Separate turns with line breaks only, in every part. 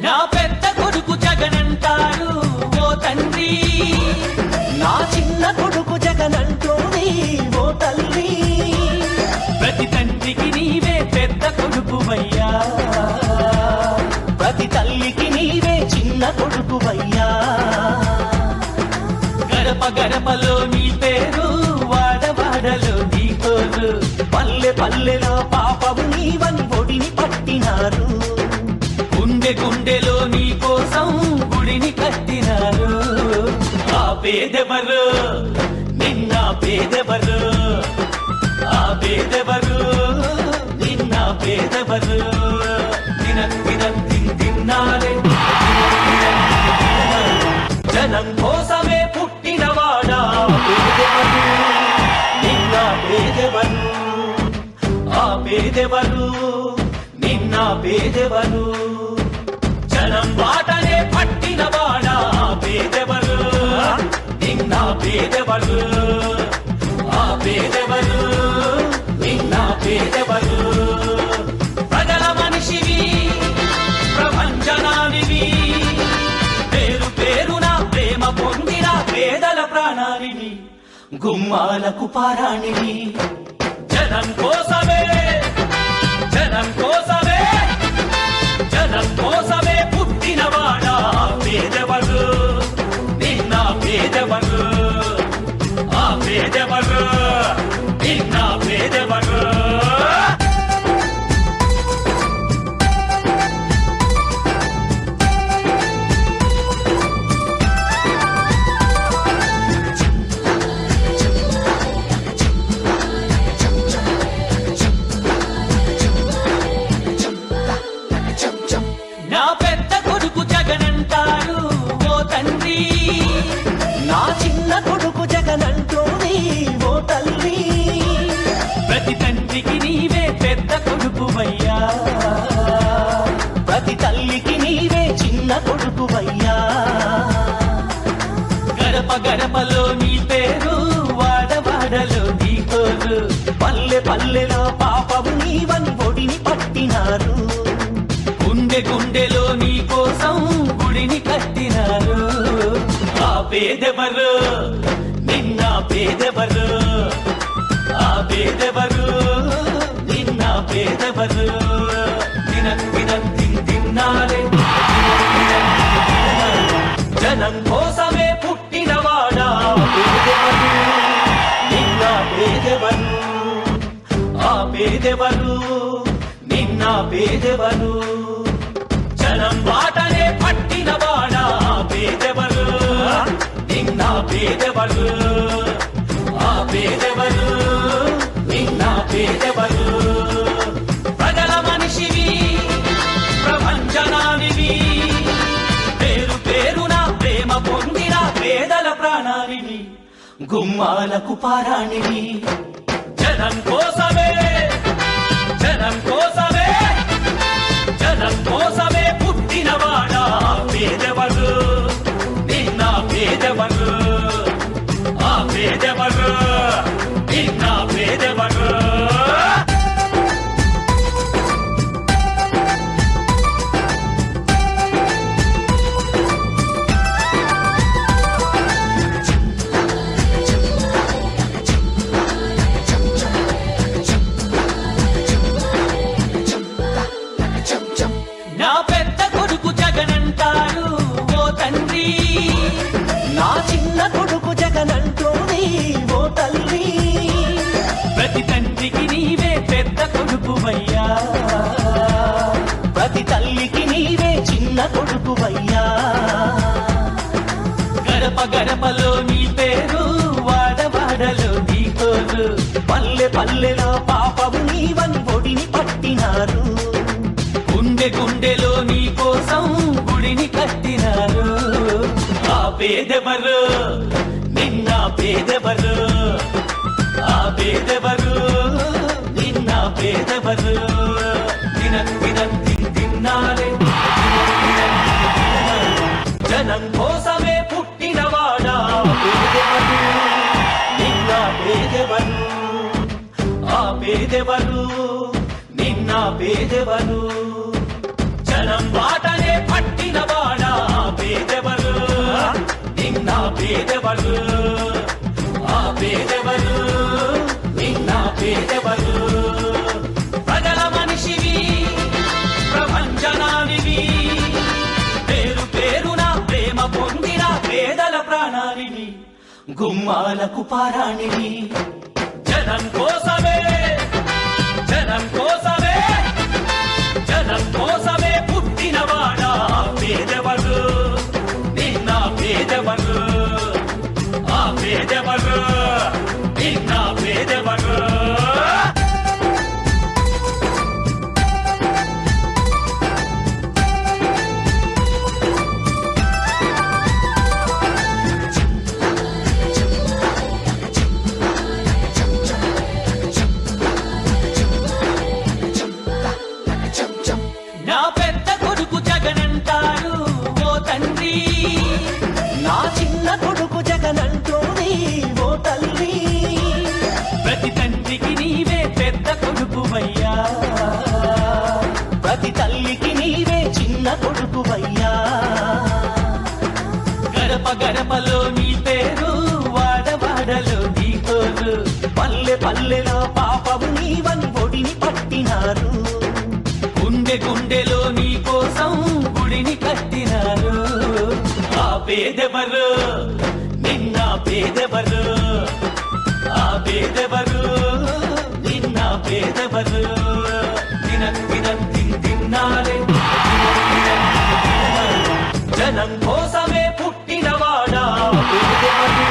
నా పెద్ద కొడుకు జగనంటాడు ఓ తండ్రి,
నా చిన్న కొడుకు జగనంటోని ఓ తల్లి.
ప్రతి తండ్రికి నీవే పెద్ద కొడుకువయ్యా,
ప్రతి తల్లికి నీవే చిన్న కొడుకువయ్యా.
గడప గడపలో నీ పేరు, వాడవాడలో నీ కోరు,
పల్లె పల్లెలో పాపము నీవని ఒడిని పట్టినారు.
గుండె గుండెలో నీ కోసం గుడిని కట్టినారు. ఆ పేదెవరు నిన్న పేదెవరు, ఆ పేదెవరు నిన్న పేదెవరు. తిన్నారే జనం కోసమే పుట్టినవాడా పేదెవరు, నిన్న పేదెవరు, ఆ పేదెవరు నిన్న పేదెవరు. జనం బాటనే పట్టినవాడా పేదెవరు, నిన్న పేదెవరు, ఆ పేదెవరు నిన్న పేదెవరు. ప్రజల మనిషివి ప్రపంచనానివి, పేరు పేరున ప్రేమ పొందిన పేదల ప్రాణానివి, గుమ్మాలకు పారాణివి. జనం కోసమే జనం కోసమే జనం కోసమే పుట్టినవాడా పేదెవరు, నిన్న పేదెవరు, ఆ పేదెవరు నిన్న పేదెవరు. నా పెద్ద కొడుకు జగనంటాడు ఓ తండ్రి,
నా చిన్న కొడుకు జగనంటోని ఓ తల్లి.
ప్రతి తండ్రికి నీవే పెద్ద కొడుకువయ్యా,
ప్రతి తల్లికి నీవే చిన్న కొడుకువయ్యా.
గడప గడపలో నీ పేరు, వాడవాడలో నీ కోరు,
పల్లె పల్లెలో పాపము నీవని ఒడిని పట్టినారు.
గుండె గుండెలో నీ కోసం గుడిని కట్టినారు. ఆ పేదెవరు నిన్న పేదెవరు, ఆ పేదెవరు నిన్న పేదెవరు. తిన్నారే జనం కోసమే పుట్టినవాడా పేదెవరు, నిన్న పేదెవరు, ఆ పేదెవరు నిన్న పేదెవరు. జనం బాటనే పట్టినవాడా పేదెవరు, నిన్న పేదెవరు, ఆ పేదెవరు నిన్న పేదెవరు. ప్రజల మనిషివి ప్రపంచనానివి, పేరు పేరున ప్రేమ పొందిన పేదల ప్రాణానివి, గుమ్మాలకు పారాణివి. జనం కోసమే జనం కోసమే జనం కోసమే పుట్టినవాడా పేదెవరు, నిన్న పేదెవరు, ఆ పేదెవరు నిన్న పేదెవరు. నా పెద్ద కొడుకు జగనంటాడు ఓ తండ్రి,
నా చిన్న కొడుకు జగనంటోని ఓ తల్లి.
ప్రతి తండ్రికి నీవే పెద్ద కొడుకువయ్యా,
ప్రతి తల్లికి నీవే చిన్న కొడుకువయ్యా.
గడప గడపలో నీ పేరు, వాడవాడలో నీ కోరు,
పల్లె పల్లెలో పాపము నీవని ఒడిని పట్టినారు.
గుండె గుండెలో నీ కోసం గుడిని కట్టినారు. ఆ పేదెవరు నిన్న పేదెవరు, ఆ పేదెవరు నిన్న పేదెవరు. తిన్నారే జనం కోసమే పుట్టినవాడా పేదెవరు, నిన్న పేదెవరు, ఆ పేదెవరు నిన్న పేదెవరు. జనం బాటనే పట్టి
పేదెవరు ప్రజల మనిషివి ప్రపంచనానివి పేరు పేరున ప్రేమ పొందిన పేదల ప్రాణానివి గుమ్మాలకు పారాణివి జనం కోసమే జనం కోసమే జనం కోసమే పుట్టినవాడా పేదెవరు నిన్న పేదెవరు ఆ పేదెవరు నిన్న పేదెవరు నా పెద్ద కొడుకు జగనంటారు ఓ తండ్రి నా చిన్న కొడుకు జగనంటోని ఓ తల్లి ప్రతి తండ్రికి నీవే పెద్ద కొడుకువయ్యా ప్రతి తల్లికి నీవే చిన్న కొడుకువయ్యా గడప గడపలో నీ పేరు వాడవాడలో నీ కోరు పల్లె పల్లెలో పాపము నీవని ఒడిని పట్టినారు గుండె గుండెలో నీ కోసం గుడిని కట్టినారు ఆ పేదెవరు నిన్న పేదెవరు ఆ పేదెవరు నిన్న పేదెవరు తిన్నారే జనం కోసమే పుట్టినవాడా పేదెవరు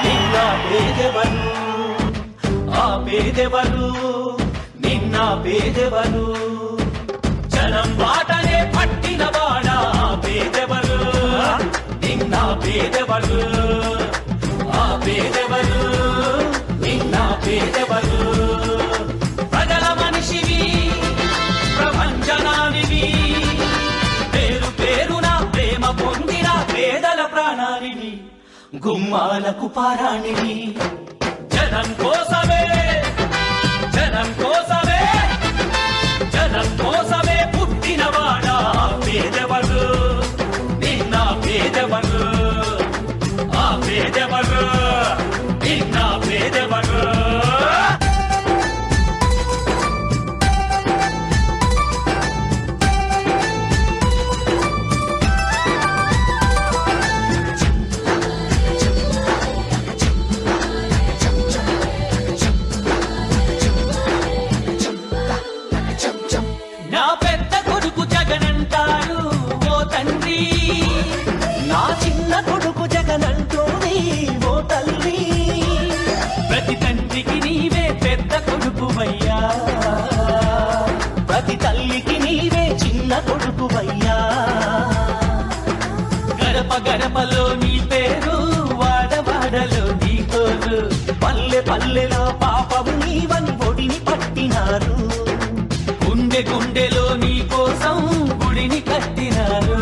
నిన్న పేదెవరు ఆ పేదెవరు నిన్న పేదెవరు జనం బాటనే పట్టినవాడా పేదెవరు నిన్న పేదెవరు ఆ పేదెవరు నిన్న పేదెవరు ప్రజల మనిషివి ప్రపంచనానివి పేరు పేరున ప్రేమ పొందిన పేదల ప్రాణానివి గుమ్మాలకు పారాణివి జనం కోసమే జనం కోసమే జనం కోసమే పుట్టినవాడా పేదెవరు నిన్న పేదెవరు ఆ పేదెవరు నిన్న పేదెవరు నా పెద్ద కొడుకు జగనంటారు ఓ తండ్రి నా చిన్న కొడుకు జగనంటోని ఓ తల్లి ప్రతి తండ్రికి నీవే పెద్ద కొడుకువయ్యా ప్రతి తల్లికి నీవే చిన్న కొడుకువయ్యా గడప గడపలో నీ పేరు వాడవాడలో నీ కోరు పల్లె పల్లెలో పాపము నీవని ఒడిని పట్టినారు గుండె గుండెలో నీ కోసం గుడిని కట్టినారు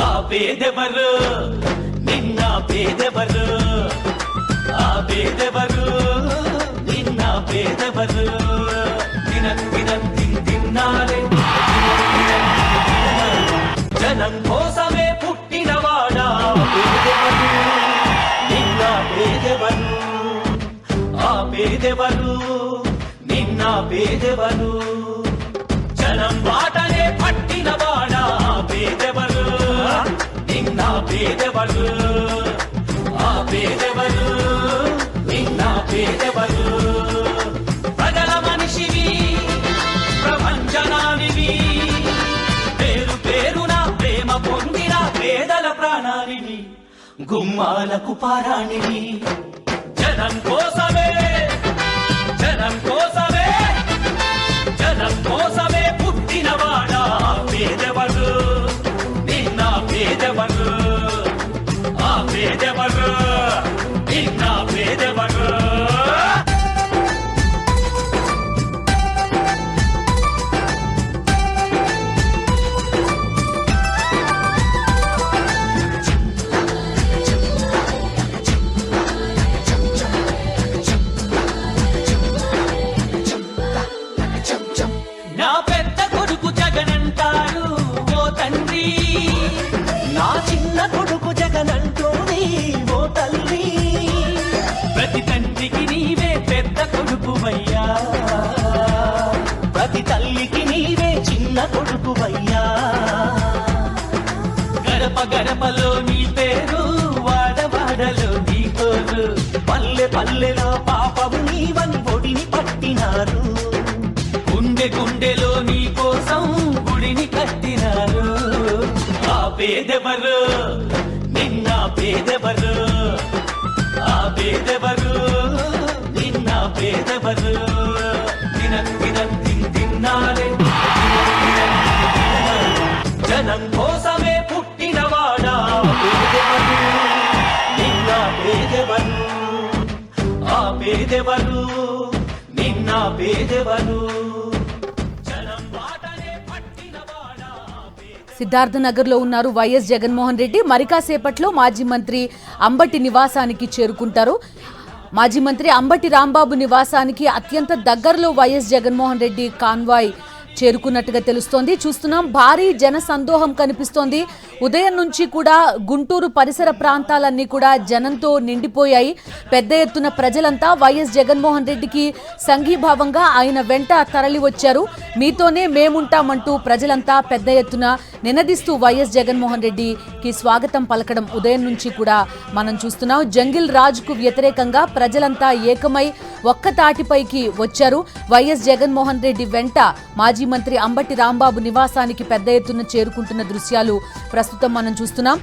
ఆ పేదెవరు నిన్న పేదెవరు ఆ పేదెవరు నిన్న పేదెవరు తిన్నారే జనం కోసమే పుట్టినవాడా పేదెవరు నిన్న పేదెవరు ఆ పేదెవరు నిన్న పేదెవరు జనం బాటనే పట్టినవాడా పేదెవరు నిన్న పేదెవరు ఆ పేదెవరు నిన్న పేదెవరు ప్రజల మనిషివి ప్రపంచనానివి పేరు పేరున ప్రేమ పొందిన పేదల ప్రాణానివి గుమ్మాలకు పారాణివి జనం కోసమే జనం కోసమే జనం కోసమే పుట్టినవాడా పేదెవరు నిన్న పేదెవరు ఆ పేదెవరు నిన్న పేదెవరు
గడప గడపలో నీ పేరు వాడవాడలో నీ కోరు
పల్లె పల్లెలో పాపము నీవని ఒడిని పట్టినారు.
గుండె గుండెలో నీ కోసం గుడిని కట్టినారు ఆ పేదెవరు నిన్న పేదెవరు ఆ పేదెవరు నిన్న పేదెవరు దినం దినం తిన్నారే జనం కోసమే పుట్టినవాడా పేదెవరు నిన్న పేదెవరు ఆ పేదెవరు నిన్న పేదెవరు జనం బాటనే పట్టినవాడా
సిద్ధార్థ నగర్ లో ఉన్నారు వైఎస్ జగన్మోహన్ రెడ్డి. మరి కాసేపట్లో మాజీ మంత్రి అంబటి నివాసానికి చేరుకుంటారు. మాజీ మంత్రి అంబటి రాంబాబు నివాసానికి అత్యంత దగ్గరలో వైఎస్ జగన్మోహన్ రెడ్డి కాన్వాయ్ చేరుకున్నట్టుగా తెలుస్తోంది. చూస్తున్నాం, భారీ జన సందోహం కనిపిస్తోంది. ఉదయం నుంచి కూడా గుంటూరు పరిసర ప్రాంతాలన్నీ కూడా జనంతో నిండిపోయాయి. పెద్ద ఎత్తున ప్రజలంతా వైఎస్ జగన్మోహన్ రెడ్డికి సంఘీభావంగా ఆయన వెంట తరలి వచ్చారు. మీతోనే మేముంటామంటూ ప్రజలంతా పెద్ద ఎత్తున నినదిస్తూ వైఎస్ జగన్మోహన్ రెడ్డికి స్వాగతం పలకడం ఉదయం నుంచి కూడా మనం చూస్తున్నాం. జంగిల్ రాజ్కు వ్యతిరేకంగా ప్రజలంతా ఏకమై ఒక్కతాటిపైకి వచ్చారు. వైఎస్ జగన్మోహన్ రెడ్డి వెంట మాజీ మంత్రి అంబటి రాంబాబు నివాసానికి పెద్ద ఎత్తున చేరుకుంటున్న దృశ్యాలు ప్రస్తుతం మనం చూస్తున్నాం.